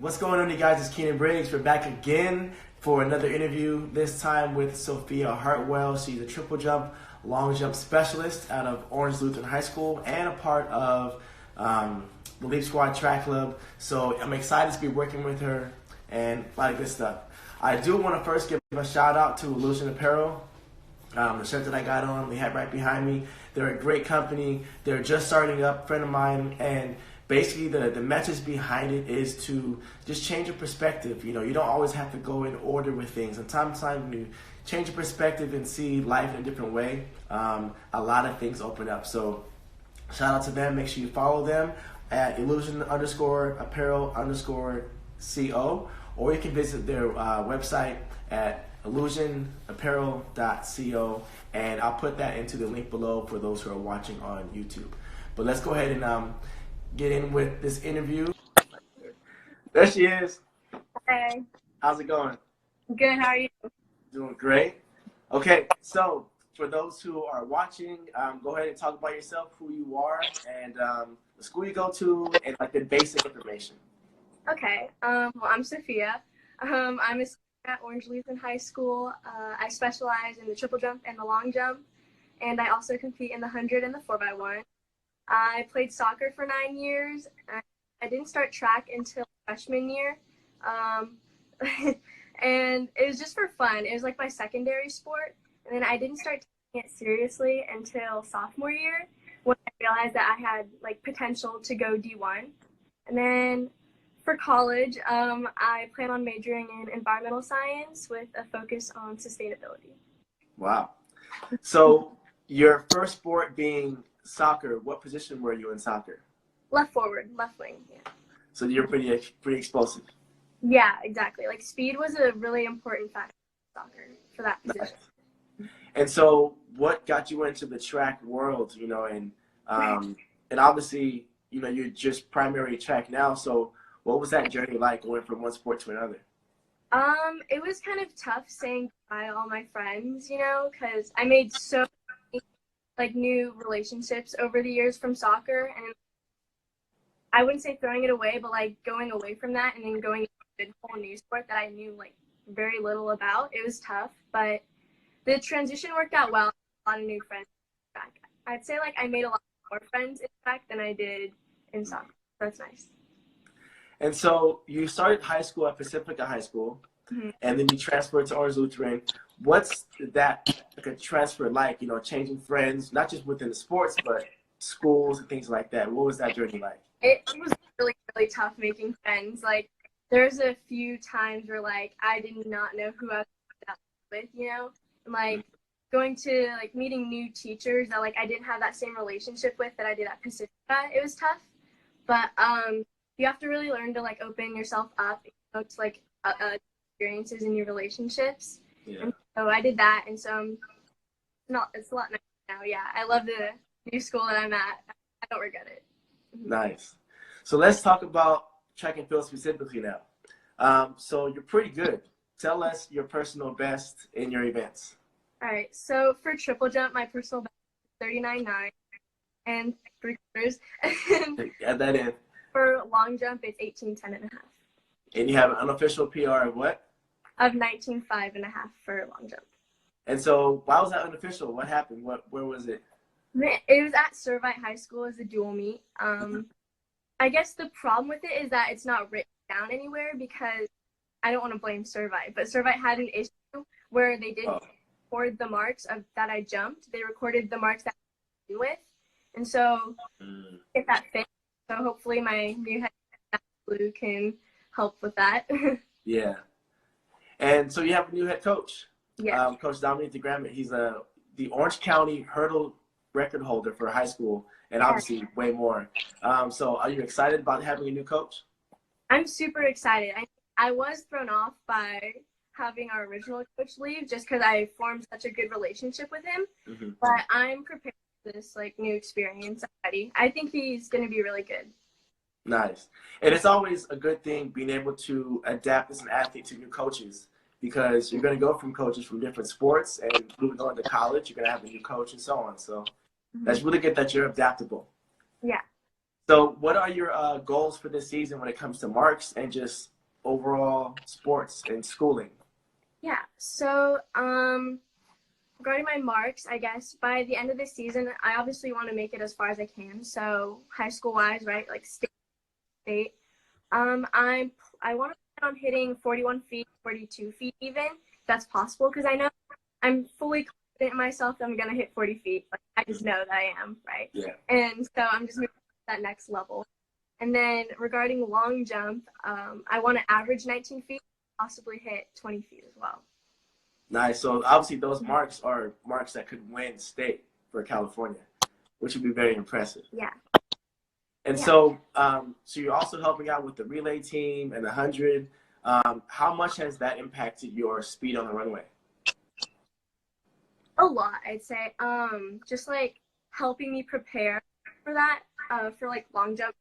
What's going on, you guys? It's Keinan Briggs. We're back again for another interview, this time with Sophia Hartwell. She's a triple jump, long jump specialist out of Orange Lutheran High School and a part of the Leap Squad Track Club. So I'm excited to be working with her and a lot of good stuff. I do want to first give a shout out to Illusion Apparel. The shirt that I got on, they have right behind me. They're a great company. They're just starting up, friend of mine, and basically the message behind it is to just change your perspective. You know, you don't always have to go in order with things. And time to time, when you change your perspective and see life in a different way, a lot of things open up. So shout out to them. Make sure you follow them at illusion_apparel_co, or you can visit their website at illusionapparel.co, and I'll put that into the link below for those who are watching on YouTube. But let's go ahead and get in with this interview. There she is. Hey. How's it going? Good, how are you? Doing great. Okay, so for those who are watching, go ahead and talk about yourself, who you are, and the school you go to, and like the basic information. Okay, well, I'm Sophia. I'm a student at Orange Lutheran High School. I specialize in the triple jump and the long jump, and I also compete in the 100 and the 4x1. I played soccer for 9 years. I didn't start track until freshman year, and it was just for fun. It was like my secondary sport, and then I didn't start taking it seriously until sophomore year when I realized that I had like potential to go D1. And then for college, I plan on majoring in environmental science with a focus on sustainability. Wow. So your first sport being soccer, what position were you in soccer? Left forward, left wing, yeah. So you're pretty explosive. Yeah, exactly. Like speed was a really important factor in soccer for that position. Nice. And so what got you into the track world, you know, and obviously, you know, you're just primary track now, so what was that journey like going from one sport to another? It was kind of tough saying goodbye to all my friends, you know, because I made so many like new relationships over the years from soccer, and I wouldn't say throwing it away, but like going away from that and then going into a whole new sport that I knew like very little about. It was tough, but the transition worked out well. A lot of new friends back. I'd say like I made a lot more friends in track than I did in soccer. That's nice. And so you started high school at Pacifica High School, and then you transferred to Orange Lutheran. What's that like a transfer like, you know, changing friends, not just within the sports, but schools and things like that? What was that journey like? It was really, really tough making friends. Like, there's a few times where, like, I did not know who I was with, you know? And, like, going to, like, meeting new teachers that, like, I didn't have that same relationship with that I did at Pacifica, it was tough. But, you have to really learn to like open yourself up, you know, to like experiences in your relationships. Yeah. And so I did that, and so it's a lot nicer now. Yeah, I love the new school that I'm at. I don't regret it. Nice. So let's talk about track and field specifically now. So you're pretty good. Tell us your personal best in your events. All right. So for triple jump, my personal best is 39.9 and 3/4. Add that in. For long jump, it's 18:10.5. And you have an unofficial PR of what? Of 19:05.5 for long jump. And so, why was that unofficial? What happened? Where was it? It was at Servite High School as a dual meet. I guess the problem with it is that it's not written down anywhere because I don't want to blame Servite, but Servite had an issue where they didn't record the marks that I jumped. They recorded the marks that I was with, and so if that fits. So hopefully my new head Blue can help with that. Yeah. And so you have a new head coach. Yeah. Coach Dominic DeGrammett. He's the Orange County hurdle record holder for high school, and obviously way more. So are you excited about having a new coach? I'm super excited. I was thrown off by having our original coach leave just because I formed such a good relationship with him. But I'm prepared this like new experience already. I think he's going to be really good. Nice. And it's always a good thing being able to adapt as an athlete to new coaches, because you're going to go from coaches from different sports, and moving on to college, you're going to have a new coach and so on. So that's really good that you're adaptable. Yeah. So what are your goals for this season when it comes to marks and just overall sports and schooling? Yeah. So, regarding my marks, I guess by the end of the season, I obviously want to make it as far as I can. So, high school wise, right, like state. I want to plan on hitting 41 feet, 42 feet even. If that's possible, because I know I'm fully confident in myself that I'm gonna hit 40 feet. Like, I just know that I am, right? Yeah. And so I'm just moving to that next level. And then regarding long jump, I want to average 19 feet, possibly hit 20 feet as well. Nice. So obviously those marks are marks that could win state for California, which would be very impressive. Yeah. And Yeah. so, so you're also helping out with the relay team and the 100. How much has that impacted your speed on the runway? A lot, I'd say. Just like helping me prepare for that, for like long jump.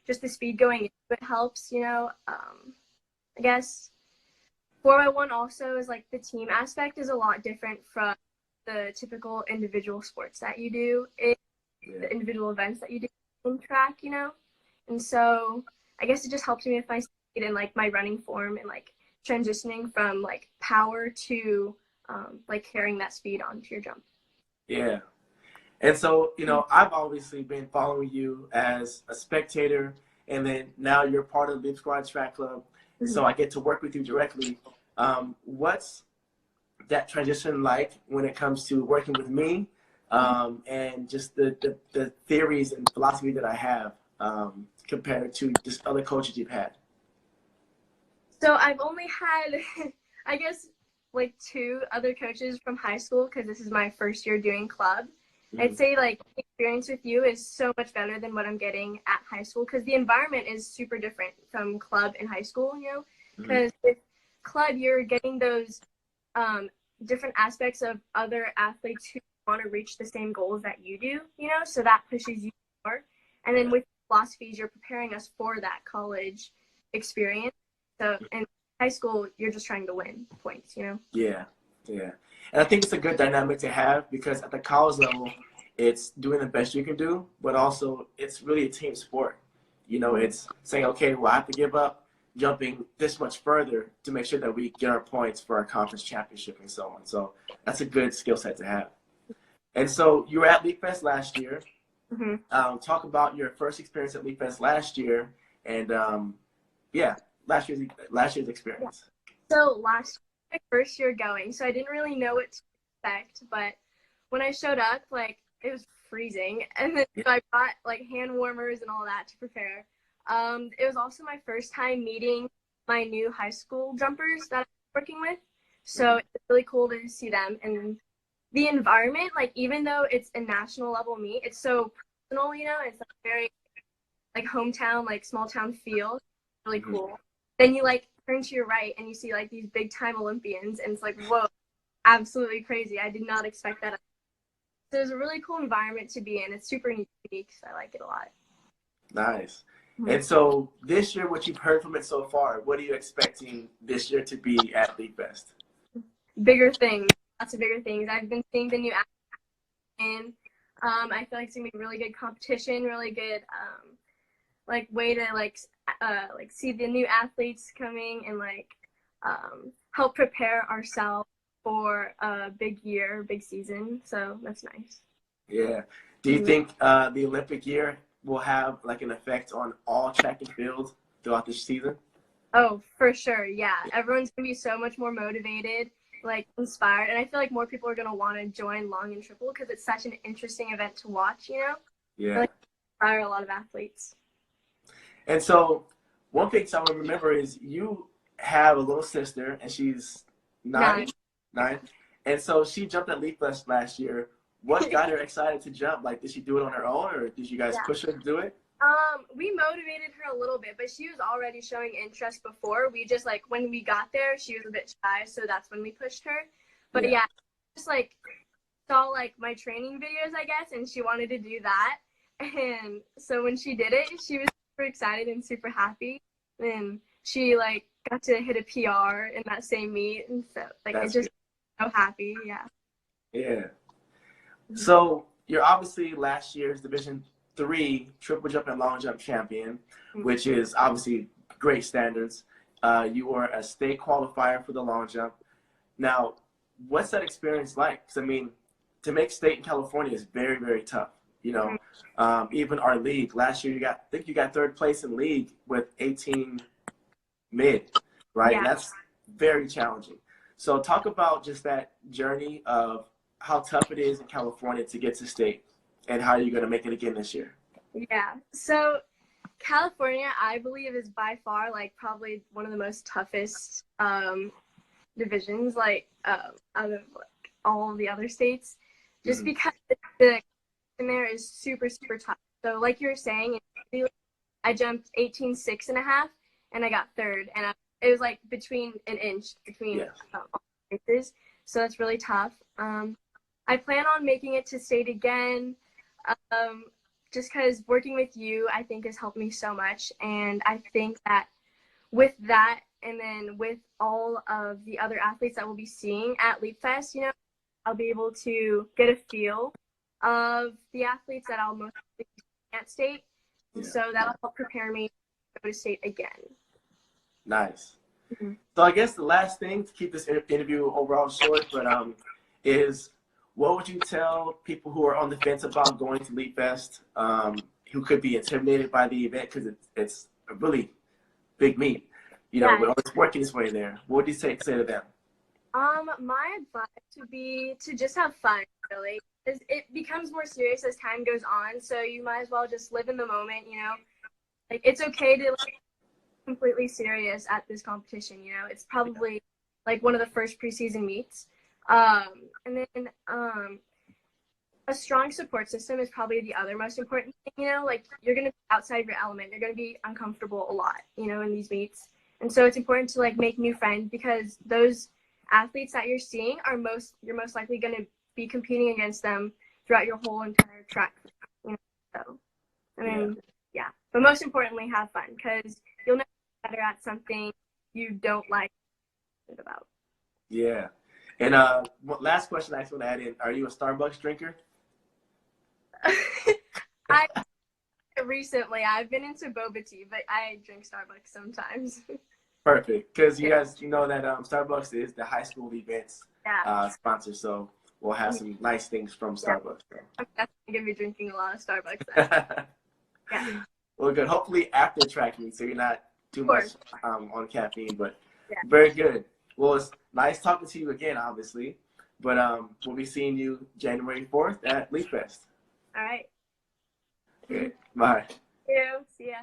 Just the speed going into it helps, you know. I guess 4x1 also is like the team aspect is a lot different from the typical individual sports that you do. The individual events that you do in track, you know. And so I guess it just helps me with my speed and like my running form and like transitioning from like power to like carrying that speed onto your jump. Yeah. And so, you know, I've obviously been following you as a spectator, and then now you're part of the Leap Squad Track Club, so I get to work with you directly. What's that transition like when it comes to working with me, and just the theories and philosophy that I have compared to just other coaches you've had? So I've only had, I guess, like 2 other coaches from high school because this is my first year doing club. I'd say like the experience with you is so much better than what I'm getting at high school because the environment is super different from club and high school, you know, because with club you're getting those different aspects of other athletes who want to reach the same goals that you do, you know, so that pushes you more. And then with philosophies, you're preparing us for that college experience. So in high school, you're just trying to win points, you know? Yeah, yeah. And I think it's a good dynamic to have because at the college level, it's doing the best you can do, but also it's really a team sport. You know, it's saying, okay, well, I have to give up jumping this much further to make sure that we get our points for our conference championship and so on. So that's a good skill set to have. And so you were at Leap Fest last year. Talk about your first experience at Leap Fest last year and, last year's experience. So last year, my first year going, so I didn't really know what to expect, but when I showed up, like, it was freezing, and then I brought, like, hand warmers and all that to prepare. It was also my first time meeting my new high school jumpers that I'm working with, so it's really cool to see them, and the environment, like, even though it's a national level meet, it's so personal, you know, it's like very, like, hometown, like, small town feel, really cool. Then you, like, turn to your right and you see, like, these big time Olympians, and it's like, whoa, absolutely crazy. I did not expect that. So it was a really cool environment to be in. It's super unique, so I like it a lot. Nice. And so this year, what you've heard from it so far, what are you expecting this year to be at Leap Fest? Bigger things, lots of bigger things. I've been seeing the new and I feel like it's gonna be really good competition, really good like way to like see the new athletes coming and like help prepare ourselves for a big year, big season. So that's nice. Yeah. Do you think the Olympic year will have like an effect on all track and field throughout this season? Oh, for sure. Yeah. Everyone's going to be so much more motivated, like inspired. And I feel like more people are going to want to join long and triple because it's such an interesting event to watch, you know? Yeah. Like, inspire a lot of athletes. And so one thing someone remember is you have a little sister and she's nine. And so she jumped at Leap Fest last year. What got her excited to jump? Like, did she do it on her own or did you guys push her to do it? We motivated her a little bit, but she was already showing interest before. We just like when we got there, she was a bit shy, so that's when we pushed her. But yeah just like saw like my training videos, I guess, and she wanted to do that. And so when she did it, she was super excited and super happy. And she like got to hit a PR in that same meet, and so like it's just so happy, Yeah. So you're obviously last year's Division III triple jump and long jump champion, which is obviously great standards. You were a state qualifier for the long jump. Now, what's that experience like? 'Cause I mean, to make state in California is very, very tough. You know, even our league last year, I think you got third place in league with 18 mid, right? Yeah. That's very challenging. So talk about just that journey of how tough it is in California to get to state and how you're going to make it again this year. Yeah. So California, I believe, is by far like probably one of the most toughest divisions, like out of like all the other states, just because the in there is super, super tough. So like you were saying, I jumped 18.6.5 and I got third, and it was like between an inch between all races. So that's really tough. I plan on making it to state again, just because working with you, I think, has helped me so much. And I think that with that, and then with all of the other athletes that we'll be seeing at Leap Fest, you know, I'll be able to get a feel of the athletes that I'll most likely see at state. And so that'll help prepare me to go to state again. Nice. So I guess the last thing to keep this interview overall short, but is what would you tell people who are on the fence about going to Leap Fest, who could be intimidated by the event because it's a really big meet, you know, but it's working its way there. What would you say to them? My advice would be to just have fun, really. It becomes more serious as time goes on, so you might as well just live in the moment, you know. Like, it's okay to like completely serious at this competition, you know. It's probably like one of the first preseason meets. And then a strong support system is probably the other most important thing, you know. Like, you're going to be outside your element. You're going to be uncomfortable a lot, you know, in these meets. And so it's important to like make new friends, because those athletes that you're seeing you're most likely going to be competing against them throughout your whole entire track, you know. So I mean, but most importantly, have fun, because you'll never get better at something you don't like about. Yeah. And last question I just want to add in, are you a Starbucks drinker? Recently I've been into boba tea, but I drink Starbucks sometimes. Perfect, because you guys, you know that Starbucks is the high school events sponsor, so we'll have some nice things from Starbucks. So. I'm definitely going to be drinking a lot of Starbucks then. Well, good. Hopefully after track meet, so you're not too much on caffeine, but very good. Well, it's nice talking to you again, obviously, but we'll be seeing you January 4th at Leap Fest. All right. Okay. Bye. Thank you. See ya.